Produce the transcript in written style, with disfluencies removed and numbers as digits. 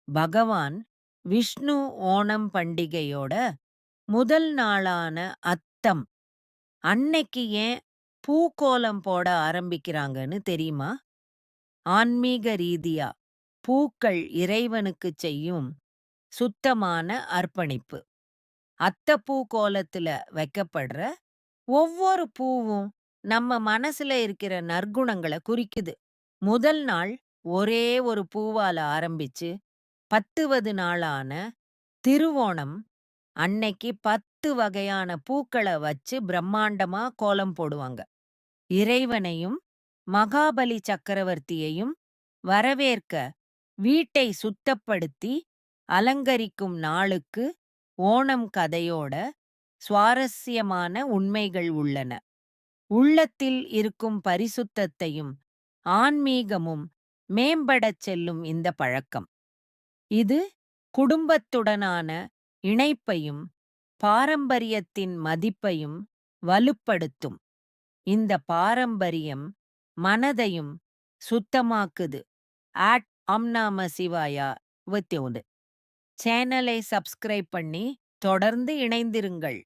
பகவான் விஷ்ணு ஓணம் பண்டிகையோட முதல் நாளான அத்தம் அன்னைக்கு ஏன் பூக்கோலம் போட ஆரம்பிக்கிறாங்கன்னு தெரியுமா? ஆன்மீக ரீதியா பூக்கள் இறைவனுக்கு செய்யும் சுத்தமான அர்ப்பணிப்பு. அத்தப்பூ கோலத்துல வைக்கப்படுற ஒவ்வொரு பூவும் நம்ம மனசுல இருக்கிற நற்குணங்கள குறிக்குது. முதல் நாள் ஒரே ஒரு பூவால ஆரம்பிச்சு 10வது நாளான திருவோணம் அன்னைக்கு 10 வகையான பூக்கள வச்சு பிரம்மாண்டமா கோலம் போடுவாங்க. இறைவனையும் மகாபலி சக்கரவர்த்தியையும் வரவேற்க வீட்டை சுத்தப்படுத்தி அலங்கரிக்கும் நாளுக்கு ஓணம் கதையோட சுவாரஸ்யமான உண்மைகள் உள்ளன. உள்ளத்தில் இருக்கும் பரிசுத்தத்தையும் ஆன்மீகமும் மேம்படச் செல்லும் இந்த பழக்கம். இது குடும்பத்துடனான இணைப்பையும் பாரம்பரியத்தின் மதிப்பையும் வலுப்படுத்தும். இந்த பாரம்பரியம் மனதையும் சுத்தமாக்குது. ஆட் ஓம் நம சிவாயா வித் சேனலை சப்ஸ்கிரைப் பண்ணி தொடர்ந்து இணைந்திருங்கள்.